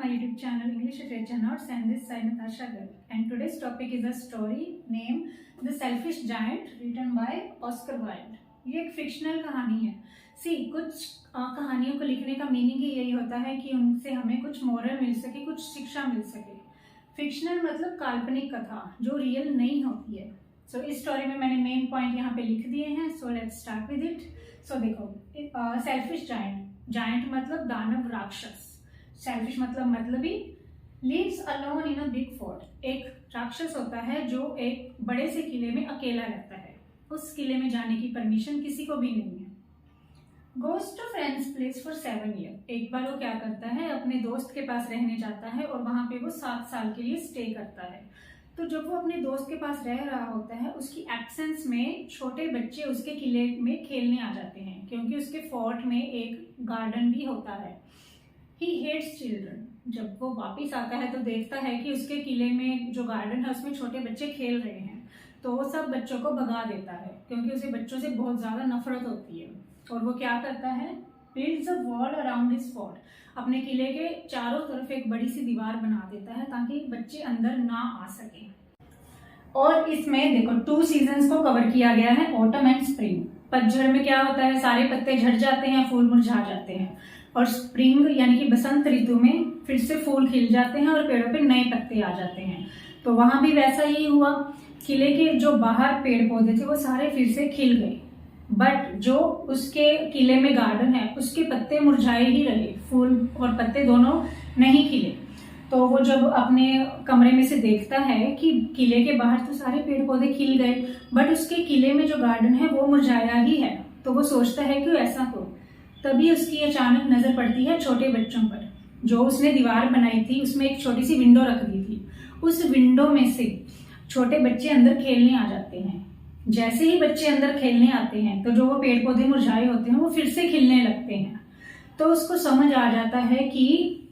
my YouTube channel English Literature Notes, and this side Natasha Garg. And today's topic is a story named The Selfish Giant, written by Oscar Wilde. ये एक fictional कहानी है। कुछ कहानियों को लिखने का मीनिंग ही यही होता है कि उनसे हमें कुछ मोरल मिल सके, कुछ शिक्षा मिल सके। फिक्शनल मतलब काल्पनिक कथा जो रियल नहीं होती है। इस स्टोरी में मैंने मेन पॉइंट यहाँ पे लिख दिए हैं। Let's start with it. देखो, सेल्फिश जायंट मतलब दानव राक्षस, सेल्फिश मतलब मतलबी, lives alone in a big fort. एक राक्षस होता है जो एक बड़े से किले में अकेला रहता है। उस किले में जाने की परमिशन किसी को भी नहीं है। Goes to friends place for 7 year. एक बार वो क्या करता है, अपने दोस्त के पास रहने जाता है और वहां पे वो 7 साल के लिए स्टे करता है। तो जब वो अपने दोस्त के पास रह रहा होता है, उसकी एब्सेंस में छोटे बच्चे उसके किले में खेलने आ जाते हैं, क्योंकि उसके फोर्ट में एक गार्डन भी होता है। He hates children. जब वो वापिस आता है तो देखता है कि उसके किले में जो गार्डन है उसमें छोटे बच्चे खेल रहे हैं, तो वो सब बच्चों को भगा देता है, क्योंकि उसे बच्चों से बहुत ज्यादा नफरत होती है। और वो क्या करता है, builds a wall around his fort. अपने किले के चारों तरफ एक बड़ी सी दीवार बना देता है ताकि बच्चे अंदर ना आ सके। और इसमें देखो 2 सीजन्स को कवर किया गया है, ऑटम एंड स्प्रिंग। पतझड़ में क्या होता है, सारे पत्ते झड़ जाते हैं, फूल मुरझा जाते हैं। और स्प्रिंग यानी कि बसंत ऋतु में फिर से फूल खिल जाते हैं और पेड़ों पे नए पत्ते आ जाते हैं। तो वहां भी वैसा ही हुआ। किले के जो बाहर पेड़ पौधे थे वो सारे फिर से खिल गए, बट जो उसके किले में गार्डन है उसके पत्ते मुरझाए ही रहे, फूल और पत्ते दोनों नहीं खिले। तो वो जब अपने कमरे में से देखता है कि किले के बाहर तो सारे पेड़ पौधे खिल गए, बट उसके किले में जो गार्डन है वो मुरझाया ही है। तो वो सोचता है कि ऐसा हो। तभी उसकी अचानक नजर पड़ती है छोटे बच्चों पर। जो उसने दीवार बनाई थी उसमें एक छोटी सी विंडो रख दी थी। उस विंडो में से छोटे बच्चे अंदर खेलने आ जाते हैं। जैसे ही बच्चे अंदर खेलने आते हैं तो जो वो पेड़ पौधे मुरझाए होते हैं वो फिर से खिलने लगते हैं। तो उसको समझ आ जाता है कि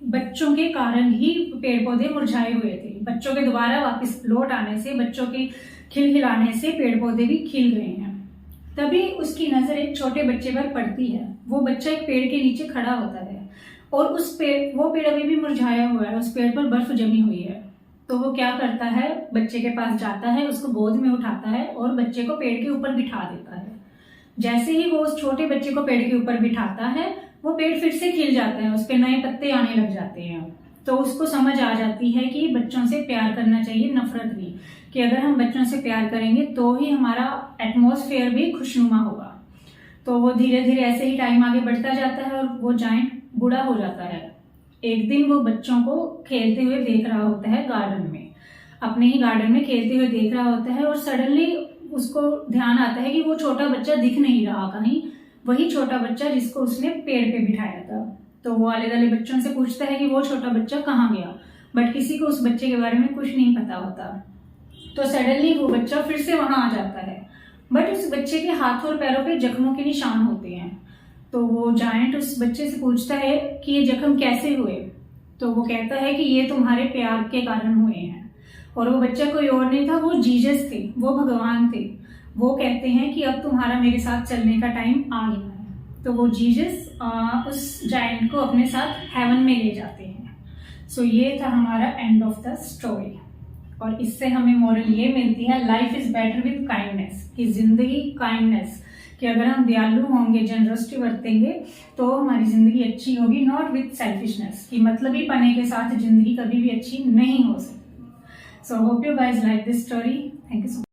बच्चों के कारण ही पेड़ पौधे मुरझाए हुए थे। बच्चों के दोबारा वापस लौट आने से, बच्चों के खिलखिलाने से पेड़ पौधे भी खिल गए हैं। तभी उसकी नजर एक छोटे बच्चे पर पड़ती है। वो बच्चा एक पेड़ के नीचे खड़ा होता है और वो पेड़ अभी भी मुरझाया हुआ है, उस पेड़ पर बर्फ जमी हुई है। तो वो क्या करता है, बच्चे के पास जाता है, उसको गोद में उठाता है और बच्चे को पेड़ के ऊपर बिठा देता है। जैसे ही वो उस छोटे बच्चे को पेड़ के ऊपर बिठाता है, वो पेड़ फिर से खिल जाता है, उस पे नए पत्ते आने लग जाते हैं। तो उसको समझ आ जाती है कि बच्चों से प्यार करना चाहिए, नफरत भी, कि अगर हम बच्चों से प्यार करेंगे तो ही हमारा एटमॉस्फेयर भी खुशनुमा होगा। तो वो धीरे धीरे ऐसे ही टाइम आगे बढ़ता जाता है और वो जायंट बूढ़ा हो जाता है। एक दिन वो बच्चों को खेलते हुए देख रहा होता है गार्डन में, अपने ही गार्डन में खेलते हुए देख रहा होता है, और सडनली उसको ध्यान आता है कि वो छोटा बच्चा दिख नहीं रहा कहीं, वही छोटा बच्चा जिसको उसने पेड़ पे बिठाया था। तो वो आले दाले बच्चों से पूछता है कि वो छोटा बच्चा कहाँ गया, बट किसी को उस बच्चे के बारे में कुछ नहीं पता होता। तो सडनली वो बच्चा फिर से वहां आ जाता है, बट उस बच्चे के हाथों और पैरों पे जख्मों के निशान होते हैं। तो वो जायंट उस बच्चे से पूछता है कि ये जख्म कैसे हुए। तो वो कहता है कि ये तुम्हारे प्यार के कारण हुए हैं। और वो बच्चा कोई और नहीं था, वो जीसस थे, वो भगवान थे। वो कहते हैं कि अब तुम्हारा मेरे साथ चलने का टाइम आ गया है। तो वो जीसस उस जायंट को अपने साथ हेवन में ले जाते हैं। ये था हमारा एंड ऑफ द स्टोरी। और इससे हमें मोरल ये मिलती है, life is better with kindness, कि जिंदगी काइंडनेस, कि अगर हम दयालु होंगे, जनरसिटी बरतेंगे तो हमारी जिंदगी अच्छी होगी। नॉट विद सेल्फिशनेस, कि मतलबी पने के साथ जिंदगी कभी भी अच्छी नहीं हो सकती। Hope you guys like this story. Thank you so much.